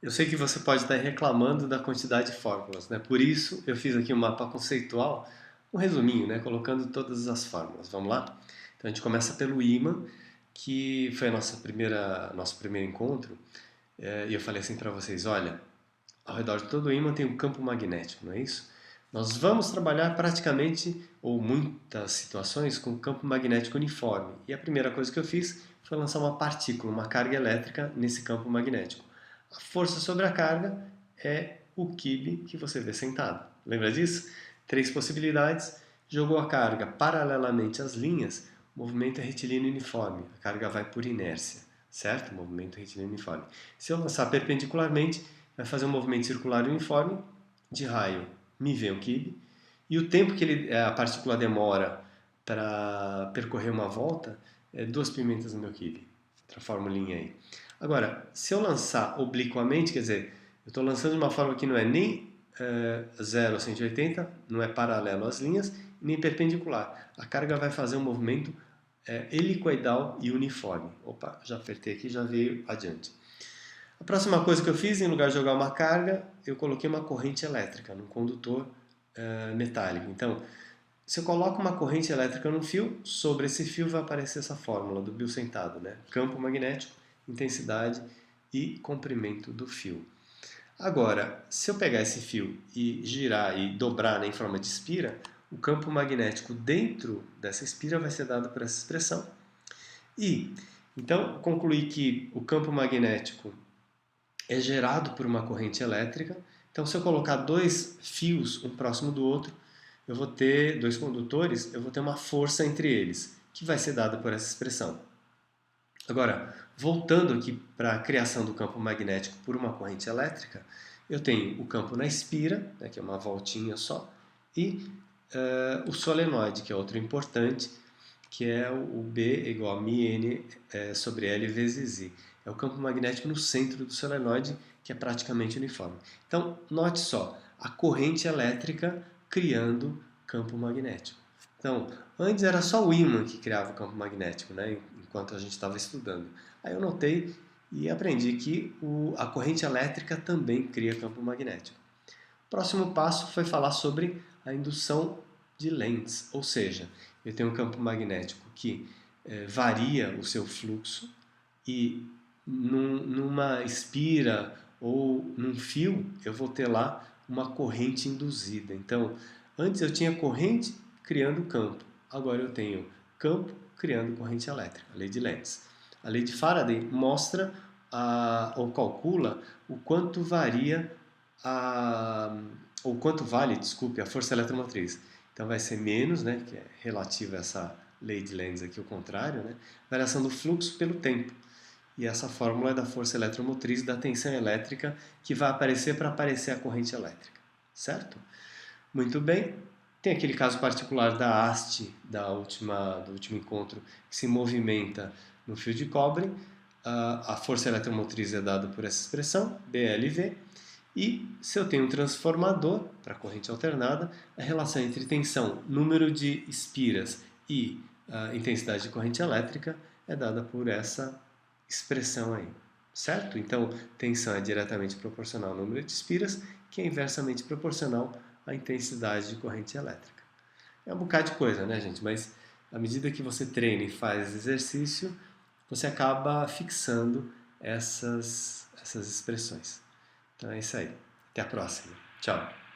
Eu sei que você pode estar reclamando da quantidade de fórmulas, né? Por isso eu fiz aqui um mapa conceitual, um resuminho, né? Colocando todas as fórmulas. Vamos lá? Então a gente começa pelo ímã, que foi a nosso primeiro encontro. E eu falei assim para vocês, olha, ao redor de todo o ímã tem um campo magnético, não é isso? Nós vamos trabalhar praticamente, ou muitas situações, com campo magnético uniforme. E a primeira coisa que eu fiz foi lançar uma partícula, uma carga elétrica nesse campo magnético. A força sobre a carga é o Kib que você vê sentado. Lembra disso? Três possibilidades. Jogou a carga paralelamente às linhas, o movimento é retilíneo uniforme. A carga vai por inércia, certo? Movimento retilíneo uniforme. Se eu lançar perpendicularmente, vai fazer um movimento circular uniforme de raio μv, o Kib, e o tempo que a partícula demora para percorrer uma volta é 2 pimentas no meu Kib. Outra formulinha aí. Agora, se eu lançar obliquamente, quer dizer, eu estou lançando de uma forma que não é nem 0 a 180, não é paralelo às linhas, nem perpendicular. A carga vai fazer um movimento helicoidal e uniforme. Opa, já apertei aqui, já veio adiante. A próxima coisa que eu fiz, em lugar de jogar uma carga, eu coloquei uma corrente elétrica num condutor metálico. Então, se eu coloco uma corrente elétrica no fio, sobre esse fio vai aparecer essa fórmula do biosentado, né? Campo magnético, intensidade e comprimento do fio. Agora, se eu pegar esse fio e girar e dobrar, né, em forma de espira, o campo magnético dentro dessa espira vai ser dado por essa expressão. E, então, concluí que o campo magnético é gerado por uma corrente elétrica. Então, se eu colocar dois fios um próximo do outro, eu vou ter dois condutores, eu vou ter uma força entre eles, que vai ser dada por essa expressão. Agora, voltando aqui para a criação do campo magnético por uma corrente elétrica, eu tenho o campo na espira, né, que é uma voltinha só, e o solenoide, que é outro importante, que é o B igual a μN sobre L vezes I. É o campo magnético no centro do solenoide, que é praticamente uniforme. Então, note só, a corrente elétrica criando campo magnético. Então, antes era só o ímã que criava o campo magnético, né, enquanto a gente estava estudando. Aí eu notei e aprendi que a corrente elétrica também cria campo magnético. O próximo passo foi falar sobre a indução de lentes, ou seja, eu tenho um campo magnético que varia o seu fluxo e numa espira ou num fio eu vou ter lá uma corrente induzida. Então, antes eu tinha corrente criando campo, agora eu tenho campo criando corrente elétrica, a lei de Lenz. A lei de Faraday mostra ou calcula o quanto varia ou quanto vale, desculpe, a força eletromotriz. Então vai ser menos, né, que é relativo a essa lei de Lenz aqui, o contrário, né, variação do fluxo pelo tempo. E essa fórmula é da força eletromotriz da tensão elétrica que vai aparecer para aparecer a corrente elétrica, certo? Muito bem. Tem aquele caso particular da haste do último encontro que se movimenta no fio de cobre. A força eletromotriz é dada por essa expressão, BLV. E se eu tenho um transformador para corrente alternada, a relação entre tensão, número de espiras e intensidade de corrente elétrica é dada por essa expressão aí, certo? Então, tensão é diretamente proporcional ao número de espiras, que é inversamente proporcional à intensidade de corrente elétrica. É um bocado de coisa, né, gente? Mas à medida que você treina e faz exercício, você acaba fixando essas expressões. Então é isso aí. Até a próxima. Tchau.